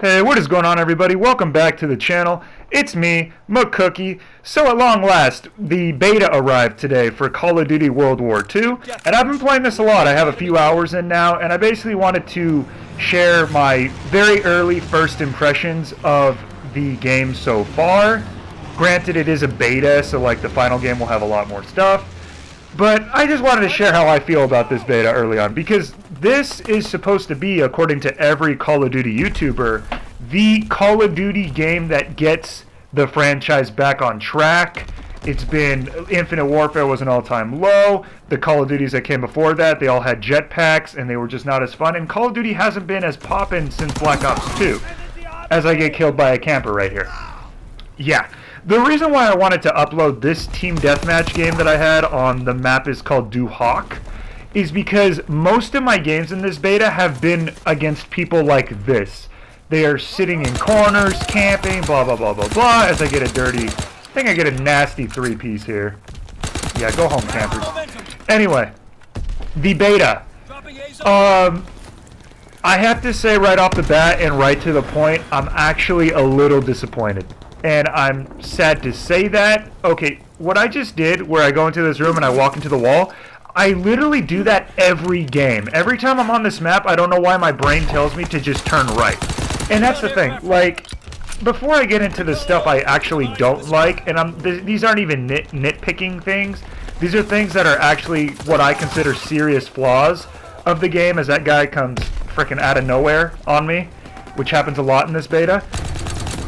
Hey, what is going on, everybody? Welcome back to the channel. It's me, MCKOOKIE. So at long last, the beta arrived today for Call of Duty World War II, and I've been playing this a lot. I have a few hours in now, and I basically wanted to share my very early first impressions of the game so far. Granted, it is a beta, so like the final game will have a lot more stuff. But I just wanted to share how I feel about this beta early on, because this is supposed to be, according to every Call of Duty YouTuber, the Call of Duty game that gets the franchise back on track. It's been, Infinite Warfare was an all-time low. The Call of Duties that came before that, they all had jetpacks, and they were just not as fun. And Call of Duty hasn't been as poppin' since Black Ops 2, as I get killed by a camper right here. Yeah. The reason why I wanted to upload this team deathmatch game that I had on the map is called Duhawk is because most of my games in this beta have been against people like this. They are sitting in corners, camping, blah, blah, blah, blah, blah, as I get a dirty, I think I get a nasty three-piece here. Yeah, go home, campers. Anyway, the beta. I have to say right off the bat and right to the point, I'm actually a little disappointed. And I'm sad to say that. Okay, what I just did, where I go into this room and I walk into the wall, I literally do that every game. Every time I'm on this map, I don't know why my brain tells me to just turn right. And that's the thing, like, before I get into the stuff I actually don't like, and these aren't even nitpicking things, these are things that are actually what I consider serious flaws of the game, as that guy comes freaking out of nowhere on me, which happens a lot in this beta.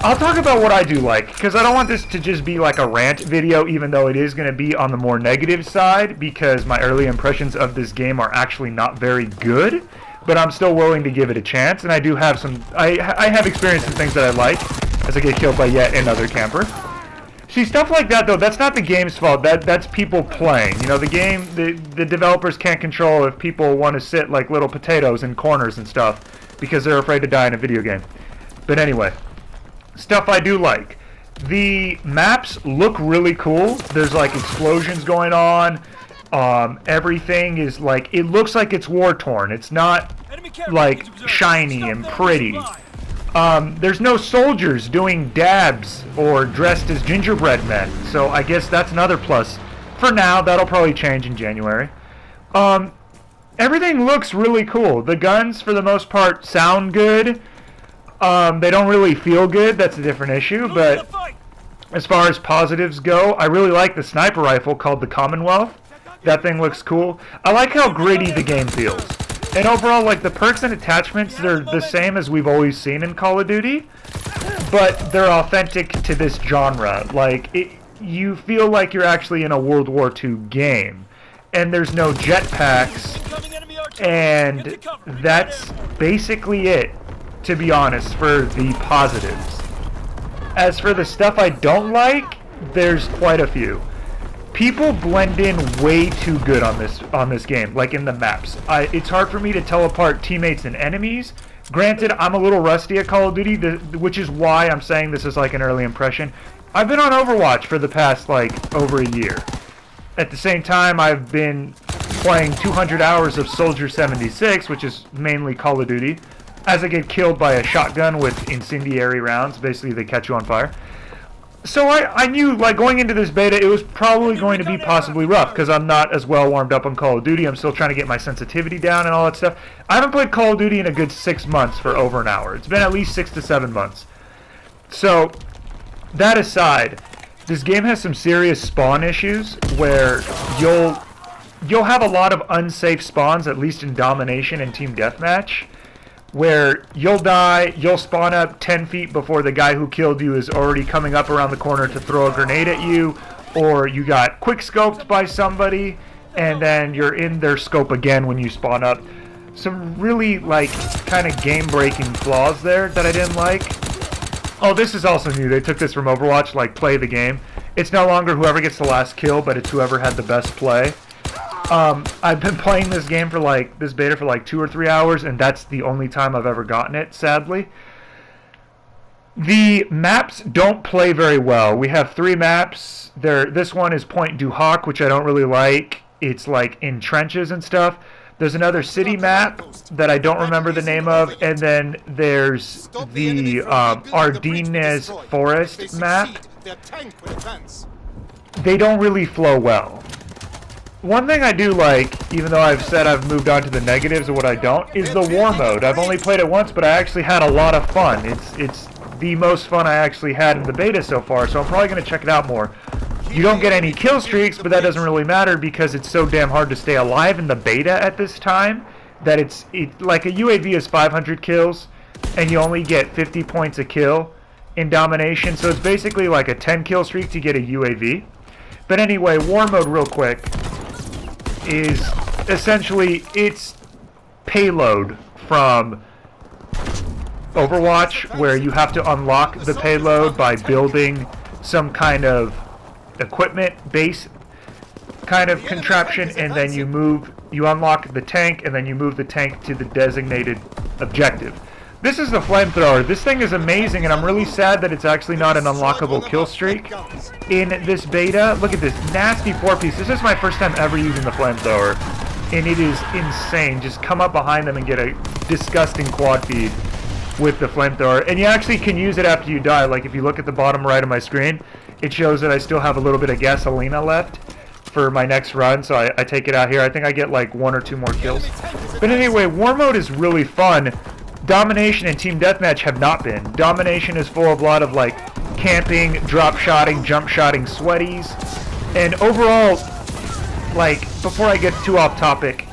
I'll talk about what I do like, because I don't want this to just be like a rant video, even though it is going to be on the more negative side, because my early impressions of this game are actually not very good, but I'm still willing to give it a chance, and I do have some, I have experienced some things that I like, as I get killed by yet another camper. See, stuff like that, though, that's not the game's fault, that's people playing. You know, the game, the developers can't control if people want to sit like little potatoes in corners and stuff, because they're afraid to die in a video game. But anyway. Stuff I do like. The maps look really cool. There's like explosions going on. Everything is like, it looks like it's war-torn. It's not like shiny and pretty. There's no soldiers doing dabs or dressed as gingerbread men. So I guess that's another plus. For now, that'll probably change in January. Everything looks really cool. The guns, for the most part, sound good. They don't really feel good, that's a different issue, but as far as positives go, I really like the sniper rifle called the Commonwealth. That thing looks cool. I like how gritty the game feels. And overall, like, the perks and attachments, they're the same as we've always seen in Call of Duty, but they're authentic to this genre. Like, you feel like you're actually in a World War II game. And there's no jetpacks, and that's basically it, to be honest, for the positives. As for the stuff I don't like, there's quite a few. People blend in way too good on this game, like in the maps. It's hard for me to tell apart teammates and enemies. Granted, I'm a little rusty at Call of Duty, which is why I'm saying this is like an early impression. I've been on Overwatch for the past like over a year. At the same time, I've been playing 200 hours of Soldier 76, which is mainly Call of Duty, as I get killed by a shotgun with incendiary rounds. Basically, they catch you on fire. So I knew, like, going into this beta, it was probably going to be possibly rough, because I'm not as well warmed up on Call of Duty. I'm still trying to get my sensitivity down and all that stuff. I haven't played Call of Duty in a good 6 months for over an hour. It's been at least 6 to 7 months. So, that aside, this game has some serious spawn issues, where you'll have a lot of unsafe spawns, at least in Domination and Team Deathmatch, where you'll die, you'll spawn up 10 feet before the guy who killed you is already coming up around the corner to throw a grenade at you, or you got quick scoped by somebody, and then you're in their scope again when you spawn up. Some really, like, kind of game-breaking flaws there that I didn't like. Oh, this is also new. They took this from Overwatch, like, play the game. It's no longer whoever gets the last kill, but it's whoever had the best play. I've been playing this game for like, this beta for like 2 or 3 hours, and that's the only time I've ever gotten it, sadly. The maps don't play very well. We have 3 maps. This one is Point Duhawk, which I don't really like. It's like in trenches and stuff. There's another city map that I don't remember the name of, and then there's the Ardennes Forest map. They don't really flow well. One thing I do like, even though I've said I've moved on to the negatives of what I don't, is the war mode. I've only played it once, but I actually had a lot of fun. It's the most fun I actually had in the beta so far, so I'm probably going to check it out more. You don't get any kill streaks, but that doesn't really matter because it's so damn hard to stay alive in the beta at this time that it's like a UAV is 500 kills, and you only get 50 points a kill in domination, so it's basically like a 10 kill streak to get a UAV. But anyway, war mode real quick is essentially its payload from Overwatch, where you have to unlock the payload by building some kind of equipment base kind of contraption, and then you unlock the tank, and then you move the tank to the designated objective. This is the flamethrower. This thing is amazing, and I'm really sad that it's actually not an unlockable kill streak in this beta. Look at this nasty 4-piece. This is my first time ever using the flamethrower, and it is insane. Just come up behind them and get a disgusting quad feed with the flamethrower. And you actually can use it after you die. Like if you look at the bottom right of my screen, it shows that I still have a little bit of gasolina left for my next run, so I take it out here. I think I get like 1 or 2 more kills. But anyway, war mode is really fun. Domination and Team Deathmatch have not been. Domination is full of a lot of like camping, drop shotting, jump shotting, sweaties. And overall, like, before I get too off topic,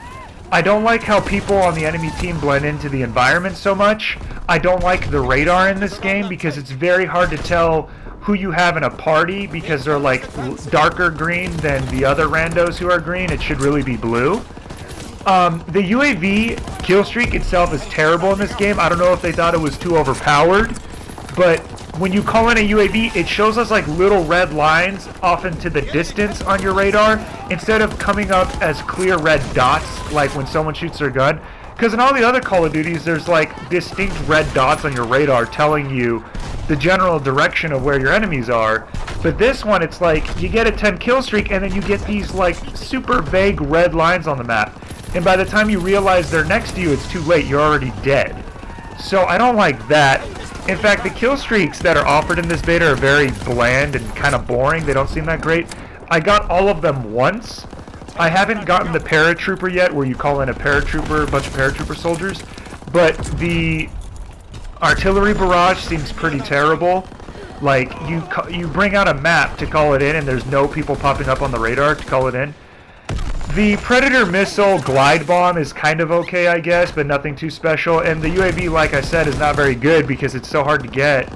I don't like how people on the enemy team blend into the environment so much. I don't like the radar in this game because it's very hard to tell who you have in a party because they're like darker green than the other randos who are green. It should really be blue. The UAV kill streak itself is terrible in this game. I don't know if they thought it was too overpowered, but when you call in a UAV, it shows us like little red lines off into the distance on your radar instead of coming up as clear red dots like when someone shoots their gun. Because in all the other Call of Duties, there's like distinct red dots on your radar telling you the general direction of where your enemies are. But this one, it's like you get a 10 kill streak and then you get these like super vague red lines on the map. And by the time you realize they're next to you, it's too late. You're already dead. So I don't like that. In fact, the kill streaks that are offered in this beta are very bland and kind of boring. They don't seem that great. I got all of them once. I haven't gotten the paratrooper yet, where you call in a paratrooper, a bunch of paratrooper soldiers. But the artillery barrage seems pretty terrible. Like, you bring out a map to call it in, and there's no people popping up on the radar to call it in. The Predator missile glide bomb is kind of okay, I guess, but nothing too special. And the UAV, like I said, is not very good because it's so hard to get,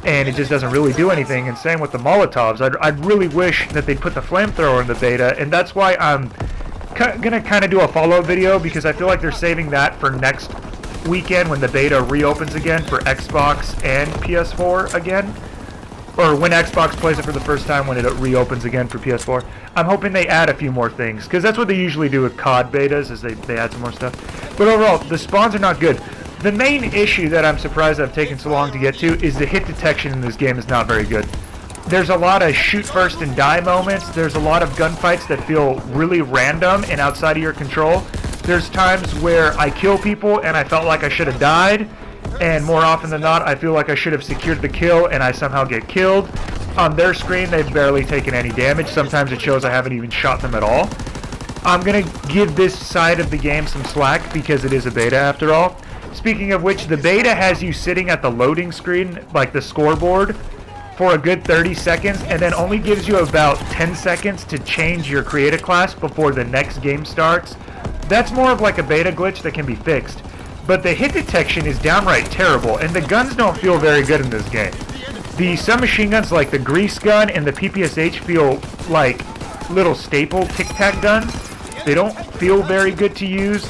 and it just doesn't really do anything. And same with the Molotovs. I'd really wish that they'd put the flamethrower in the beta, and that's why I'm gonna kind of do a follow-up video, because I feel like they're saving that for next weekend when the beta reopens again for Xbox and PS4 again. Or when Xbox plays it for the first time, when it reopens again for PS4. I'm hoping they add a few more things, because that's what they usually do with COD betas, is they add some more stuff. But overall, the spawns are not good. The main issue that I'm surprised I've taken so long to get to is the hit detection in this game is not very good. There's a lot of shoot first and die moments. There's a lot of gunfights that feel really random and outside of your control. There's times where I kill people and I felt like I should have died. And more often than not, I feel like I should have secured the kill and I somehow get killed. On their screen, they've barely taken any damage. Sometimes it shows I haven't even shot them at all. I'm going to give this side of the game some slack because it is a beta after all. Speaking of which, the beta has you sitting at the loading screen, like the scoreboard, for a good 30 seconds, and then only gives you about 10 seconds to change your creative class before the next game starts. That's more of like a beta glitch that can be fixed. But the hit detection is downright terrible, and the guns don't feel very good in this game. The submachine guns like the Grease gun and the PPSH feel like little staple tic-tac guns. They don't feel very good to use.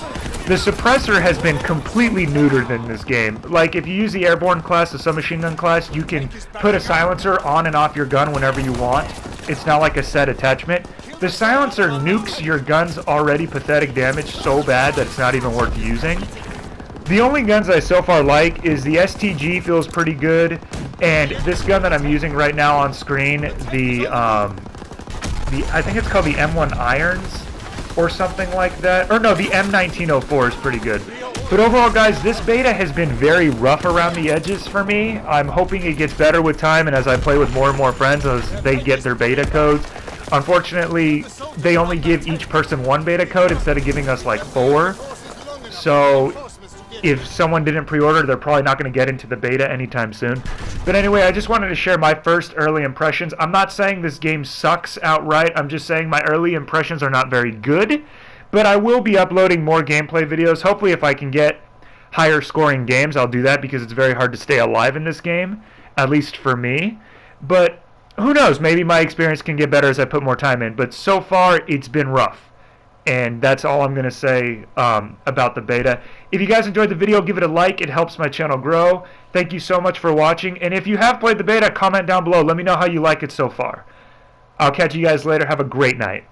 The suppressor has been completely neutered in this game. Like, if you use the airborne class, the submachine gun class, you can put a silencer on and off your gun whenever you want. It's not like a set attachment. The silencer nukes your gun's already pathetic damage so bad that it's not even worth using. The only guns I so far like is the STG feels pretty good, and this gun that I'm using right now on screen, I think it's called the M1 Irons. or something like that. Or no, the M1904 is pretty good. But overall, guys, this beta has been very rough around the edges for me. I'm hoping it gets better with time and as I play with more and more friends as they get their beta codes. Unfortunately, they only give each person one beta code instead of giving us like 4. So if someone didn't pre-order, they're probably not going to get into the beta anytime soon. But anyway, I just wanted to share my first early impressions. I'm not saying this game sucks outright. I'm just saying my early impressions are not very good. But I will be uploading more gameplay videos. Hopefully if I can get higher scoring games, I'll do that because it's very hard to stay alive in this game, at least for me. But who knows, maybe my experience can get better as I put more time in. But so far, it's been rough. And that's all I'm going to say about the beta. If you guys enjoyed the video, give it a like. It helps my channel grow. Thank you so much for watching. And if you have played the beta, comment down below. Let me know how you like it so far. I'll catch you guys later. Have a great night.